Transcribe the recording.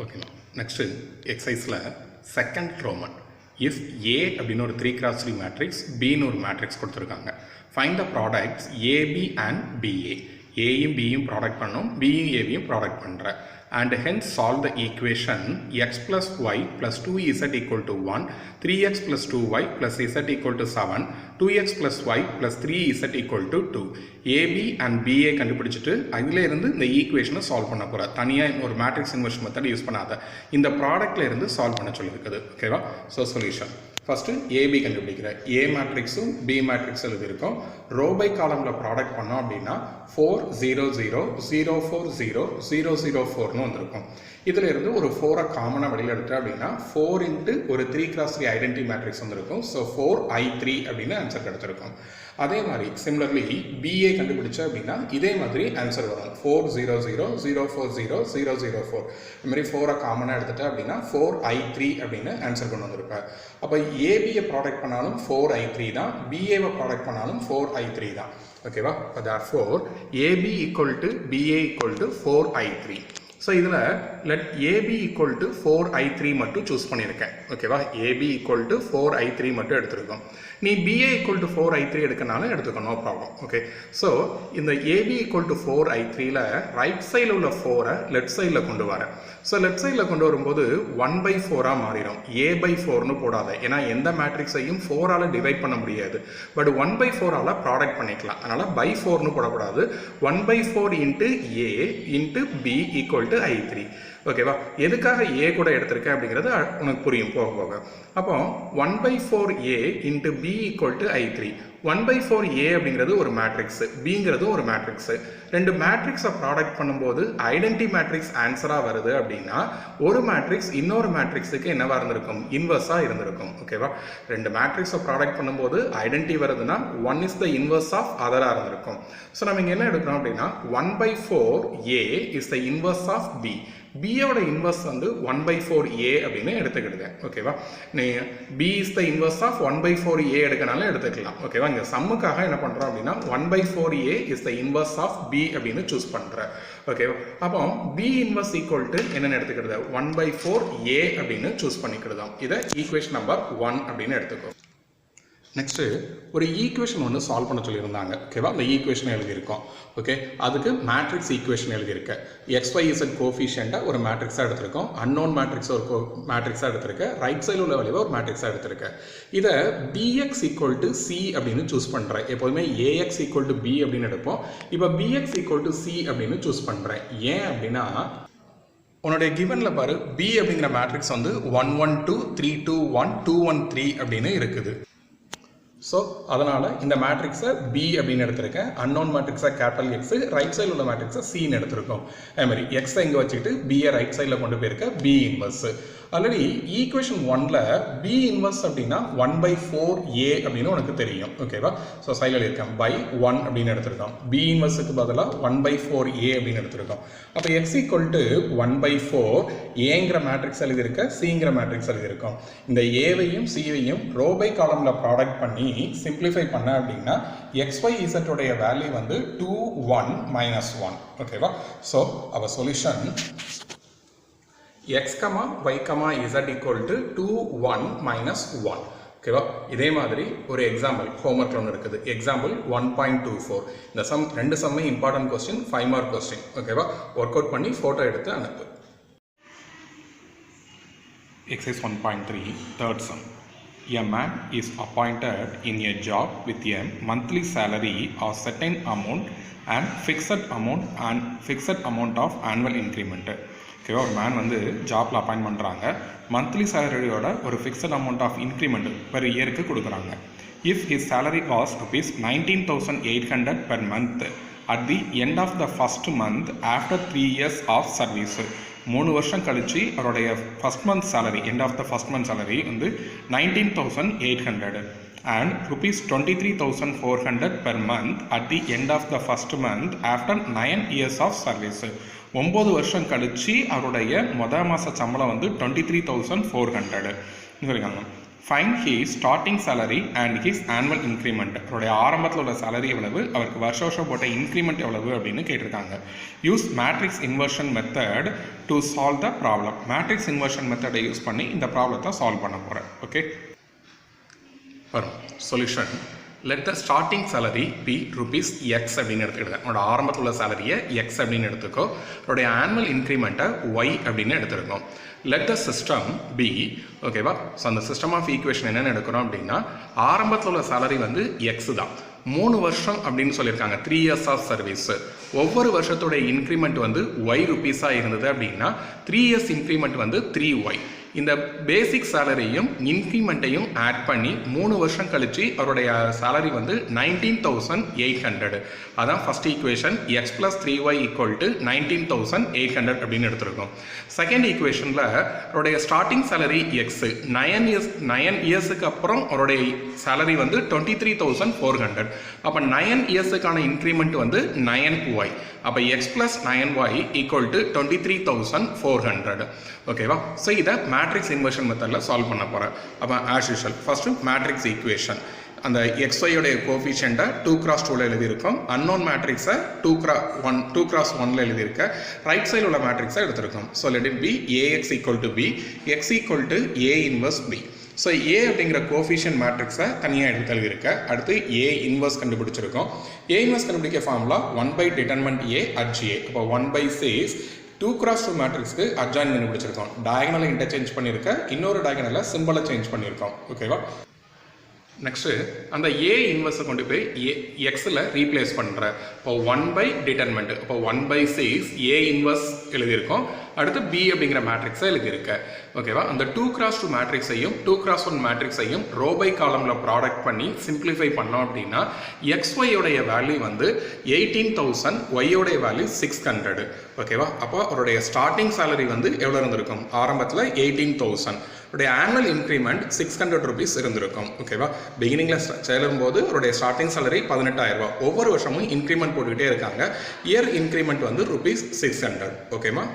Okay, next exercise second Roman. If A அப்படினு ஒரு 3x3 matrix, B னு ஒரு matrix கொடுத்திருக்காங்க. Find the products AB and BA. A யும் B யும் ப்ராடக்ட் பண்ணோம், B யும் A யும் ப்ராடக்ட் பண்ற. And hence solve the equation x plus y plus 2z equal to 1, 3x plus 2y plus z equal to 7, 2x plus y plus 3z equal to 2. AB and BA கண்டுபிடிச்சிட்டு அதில் இருந்து இந்த ஈக்குவேஷனை solve பண்ண போகிற தனியாக ஒரு மேட்ரிக்ஸ் இன்வெர்ஷன் மெத்தட் யூஸ் பண்ணாத இந்த ப்ராடக்ட்ல இருந்து சால்வ் பண்ண சொல்லியிருக்குது. ஓகேவா? ஸோ சொல்யூஷன் ஃபஸ்ட்டு ஏபி கண்டுபிடிக்கிற ஏ மேட்ரிக்ஸும் பி மேட்ரிக்ஸ் எழுதியிருக்கோம். ரோ பை காலமில் ப்ராடக்ட் பண்ணோம் அப்படின்னா 4 0 0 0 4 0 0 0 4னு வந்திருக்கும். இதில் இருந்து ஒரு 4 காமனாக வெளியில் எடுத்துட்டேன் அப்படின்னா 4 இன்ட்டு ஒரு 3x3 ஐடென்டி மேட்ரிக்ஸ் வந்திருக்கும். ஸோ 4i3 அப்படின்னு ஆன்சர் கிடச்சிருக்கும். அதே மாதிரி சிமிலர்லி பிஏ கண்டுபிடிச்ச அப்படின்னா இதே மாதிரி ஆன்சர் வரும். 4 0 0 0 4 0 0 0 4 இது மாதிரி 4 காமனாக எடுத்துட்டேன் அப்படின்னா 4i3 அப்படின்னு ஆன்சர் கொண்டு வந்திருப்பேன். அப்போ ஏபியை ப்ராடக்ட் பண்ணாலும் 4i3 தான், பிஏவை ப்ராடக்ட் பண்ணாலும் 4i3 தான். ஓகேவா? இப்போ therefore AB equal to BA equal to 4i3. So இதில் let AB equal to 4i3 மட்டும் சூஸ் பண்ணியிருக்கேன். ஓகேவா? ஏபி ஈக்குவல் டு 4i3 மட்டும் எடுத்துருக்கோம். நீ பிஏ ஈக்குவல் டு 4i3 எடுக்கனாலும் எடுத்துக்கணும், நோ ப்ராப்ளம். ஓகே, ஸோ இந்த ஏபி ஈக்குவல் டு 4i3ல ரைட் சைடில் உள்ள 4ஐ லெஃப்ட் சைடில் கொண்டு வரேன். ஸோ லெஃப்ட் சைடில் கொண்டு வரும்போது 1/4 மாறிடும். a/4னு போடாத, ஏன்னா எந்த மேட்ரிக்ஸையும் 4ஆல் டிவைட் பண்ண முடியாது. பட் 1/4ஆல் ப்ராடக்ட் பண்ணிக்கலாம். அதனால் by4னு போடக்கூடாது. 1/4 into A into B equal to i3. ஓகேவா? எதுக்காக ஏ கூட எடுத்திருக்கேன் அப்படிங்கிறது உனக்கு புரியும் போக போக. அப்போ 1/4a into B equal to i3. 1/4a அப்படிங்கிறது ஒரு மேட்ரிக்ஸ், பிங்கிறது ஒரு மேட்ரிக்ஸ். ரெண்டு மேட்ரிக்ஸை ப்ராடக்ட் பண்ணும்போது ஐடென்டி மேட்ரிக்ஸ் ஆன்சராக வருது அப்படின்னா ஒரு மேட்ரிக்ஸ் இன்னொரு மேட்ரிக்ஸுக்கு என்னவா இருந்திருக்கும்? இன்வர்ஸாக இருந்திருக்கும். ஓகேவா? ரெண்டு மேட்ரிக்ஸை ப்ராடக்ட் பண்ணும்போது ஐடென்டி வருதுன்னா 1 இஸ் த இன்வர்ஸ் ஆஃப் அதராக இருந்திருக்கும். ஸோ நம்ம இங்கே என்ன எடுக்கிறோம் அப்படின்னா 1/4a is the inverse of B. பியோட இன்வர்ஸ் வந்து 1/4a அப்படின்னு எடுத்துக்கிடுங்க. ஓகேவா? நீ B is the inverse of 1/4a எடுக்கனாலும் எடுத்துக்கலாம். ஓகேவா? இங்கே சம்முக்காக என்ன பண்ணுறோம் அப்படின்னா 1/4a is the inverse of B அப்படின்னு சூஸ் பண்ணுறேன். ஓகேவா? அப்போ பி இன்வர்ஸ் ஈக்குவல் டு என்னென்னு எடுத்துக்கிடுது? 1/4a அப்படின்னு சூஸ் பண்ணிக்கிடுதான். இதை ஈக்குவேஷன் நம்பர் 1 அப்படின்னு எடுத்துக்கோ. நெக்ஸ்ட்டு ஒரு ஈக்குவேஷன் ஒன்று சால்வ் பண்ண சொல்லியிருந்தாங்க. ஓகேவா? அந்த ஈக்குவேஷன் எழுதியிருக்கோம். ஓகே, அதுக்கு மேட்ரிக்ஸ் ஈக்குவேஷன் எழுதியிருக்கேன். XYZ கோஃபிஷியண்ட்டை ஒரு மேட்ரிக்ஸாக எடுத்திருக்கோம். அன்னோன் மேட்ரிக்ஸ் ஒரு மேட்ரிக்ஸாக எடுத்திருக்கேன். ரைட் சைடில் உள்ள வழிவை ஒரு மேட்ரிக்ஸாக எடுத்திருக்கேன். இதை BX ஈக்குவல் டு C அப்படின்னு சூஸ் பண்ணுறேன். எப்போதுமே AX ஈக்குவல் டு B அப்படின்னு எடுப்போம். இப்போ BX ஈக்குவல் டு C அப்படின்னு சூஸ் பண்ணுறேன். ஏன் அப்படின்னா உன்னுடைய கிவனில் பாரு, B அப்படிங்கிற மேட்ரிக்ஸ் வந்து 1 1 2 3 2 1 2 1 3 அப்படின்னு இருக்குது. ஸோ அதனால் இந்த மேட்ரிக்ஸை பி அப்படின்னு எடுத்திருக்கேன். அன்னோன் மேட்ரிக்ஸை கேபிட்டல் எக்ஸ், ரைட் சைடில் உள்ள மேட்ரிக்ஸை சின்னு எடுத்திருக்கோம். அதேமாதிரி எக்ஸை இங்கே வச்சுட்டு பிஏ ரைட் சைடில் கொண்டு போயிருக்க பி இன்வர்ஸ். ஆல்ரெடி ஈக்குவேஷன் 1ல் பி இன்வர்ஸ் அப்படின்னா 1/4a அப்படின்னு உனக்கு தெரியும். ஓகேவா? ஸோ சைடில் இருக்கேன் பை 1 அப்படின்னு எடுத்திருக்கோம். பி இன்வர்ஸுக்கு பதிலாக 1/4a அப்படின்னு எடுத்திருக்கோம். அப்போ எக்ஸ் ஈக்குவல் டு 1/4 ஏங்கிற மேட்ரிக்ஸ் எழுதியிருக்க, சிங்கிற மேட்ரிக்ஸ் எழுதியிருக்கோம். இந்த ஏவையும் சிவையும் ரோ பை காலமில் ப்ராடக்ட் பண்ணி சிம்பிளிஃபை பண்ண அப்படின்னா XYZ உடைய வேல்யூ வந்து 2 1 -1. ஓகேவா? So our solution x, y, z equal to 2 1 -1. ஓகேவா? இதே மாதிரி ஒரு எக்ஸாம்பிள் ஹோம்ஒர்க்ல ஒன்று இருக்குது. எக்ஸாம்பிள் 1.24. இந்த சம் ரெண்டு சம்மே இம்பார்ட்டன்ட் கொஸ்டின், 5 மார்க் கொஸ்டின். ஓகேவா? ஒர்க் அவுட் பண்ணி ஃபோட்டோ எடுத்து அனுப்பு. Exercise 1.3 third sum. A man is appointed in a job with a monthly salary of certain amount and fixed amount of annual increment. ஓகேவா? ஒரு man வந்து ஜாப்பில் appoint பண்ணுறாங்க. Monthly சேலரியோட ஒரு fixed amount of increment per இயருக்கு கொடுக்குறாங்க. If his salary was ₹19,800 per month at the end of the first month after 3 years of service. 3 வருஷம் கழிச்சு அவருடைய first month salary, end of the first month salary வந்து 19,800 and ₹23,400 per month at the end of the first month after 9 years of service. 9 வருஷம் கழிச்சு அவருடைய மாத சம்பளம் வந்து 23,400 சொல்லியிருக்காங்க. Find his starting salary and his annual increment. அவருடைய ஆரம்பத்தில் உள்ள சேலரி எவ்வளவு, அவருக்கு வருஷம் போட்ட இன்க்ரிமெண்ட் எவ்வளவு அப்படின்னு கேட்டிருக்காங்க. Use matrix inversion method to solve the problem. Matrix inversion மெத்தடை யூஸ் பண்ணி இந்த ப்ராப்ளத்தை சால்வ் பண்ண போகிறேன். ஓகே, வரும் solution. Let the starting salary be rupees x அப்படின்னு எடுத்துக்கிட்டேன். அவனோட ஆரம்பத்தில் உள்ள சேலரியை எக்ஸ் அப்படின்னு எடுத்துக்கோ. அவருடைய ஆனுவல் இன்க்ரிமெண்ட்டை ஒய் அப்படின்னு எடுத்துருக்கோம். லெட் த சிஸ்டம் பி, ஓகேவா. ஸோ அந்த சிஸ்டம் ஆஃப் ஈக்குவேஷன் என்னென்னு எடுக்கிறோம் அப்படின்னா, ஆரம்பத்தில் உள்ள சேலரி வந்து எக்ஸ் தான். 3 வருஷம் அப்படின்னு சொல்லியிருக்காங்க, 3 இயர்ஸ் ஆஃப் சர்வீஸ். ஒவ்வொரு வருஷத்துடைய இன்க்ரிமெண்ட் வந்து ஒய் ருபீஸாக இருந்தது அப்படின்னா 3 இயர்ஸ் இன்க்ரிமெண்ட் வந்து 3y. இந்த பேசிக் சேலரியும் இன்க்ரிமெண்ட்டையும் ஆட் பண்ணி 3 வருஷம் கழிச்சு அவருடைய சேலரி வந்து 19,800. அதான் first equation. X plus 3y equal to 19,800 அப்படின்னு எடுத்திருக்கோம். செகண்ட் ஈக்குவேஷனில் அவருடைய ஸ்டார்டிங் சேலரி எக்ஸ், 9 இயர்ஸுக்கு அப்புறம் அவருடைய சேலரி வந்து 23,400. அப்போ 9 இயர்ஸுக்கான இன்க்ரிமெண்ட் வந்து 9y. அப்போ X plus 9y equal to 23,400. ஓகேவா. ஸோ இதை மேட்ரிக்ஸ் இன்வர்ஷன் மெத்தடில் சால்வ் பண்ண போகிறேன். அப்போ as usual first matrix equation. அந்த எக்ஸ்ஒயோடைய கோஃபிஷியண்ட்டை 2x2 எழுதியிருக்கோம். அன்னோன் மேட்ரிக்ஸை 2x1 எழுதியிருக்க. ரைட் சைடில் உள்ள மேட்ரிக்ஸை எடுத்திருக்கோம். So let it be AX equal to B, X equal to A inverse B. So A அப்படிங்கிற கோஃபிஷியன்ட் மேட்ரிக்ஸை தனியாக எடுத்து எழுதியிருக்க. அடுத்து ஏ இன்வர்ஸ் கண்டுபிடிச்சிருக்கோம். ஏ இன்வர்ஸ் கண்டுபிடிக்க formula 1/determinant A at A. அப்போ 1/6 2x2 மேட்ரிக்ஸ்க்கு அட்ஜாயின் கண்டுபிடிச்சிருக்கோம். டயகனலை இன்டர்சேஞ்ச் பண்ணியிருக்க, இன்னொரு டயகனலில் சிம்பிளை சேஞ்ச் பண்ணியிருக்கோம். ஓகேவா. நெக்ஸ்ட்டு அந்த ஏ இன்வர்ஸை கொண்டு போய் எக்ஸில் ரீப்ளேஸ் பண்ணுறேன். இப்போ 1/determinant, இப்போ 1/6 ஏ இன்வர்ஸ் எழுதியிருக்கோம். அடுத்து பி அப்படிங்கிற மேட்ரிக்ஸை எழுதியிருக்க. ஓகேவா. அந்த 2x2 மேட்ரிக்ஸையும் 2x1 மேட்ரிக்ஸையும் ரோ பை காலமில் ப்ராடக்ட் பண்ணி சிம்பிளிஃபை பண்ணோம் அப்படின்னா எக்ஸ்ஒயோடைய வேல்யூ வந்து 18,000, ஒய்யோடைய வேல்யூ 600. ஓகேவா. அப்போ அவருடைய ஸ்டார்டிங் சேலரி வந்து எவ்வளோ இருந்திருக்கும், ஆரம்பத்தில் 18,000. அவருடைய ஆனுவல் இன்க்ரிமெண்ட் 600 ருபீஸ் இருந்திருக்கும். ஓகேவா. பிகினிங்கில் சேரும்போது அவருடைய ஸ்டார்டிங் சேலரி 18,000. ஒவ்வொரு வருஷமும் இன்க்ரிமெண்ட் போட்டுக்கிட்டே இருக்காங்க. இயர் இன்க்ரிமெண்ட் வந்து ருபீஸ் 600. ஓகேமா.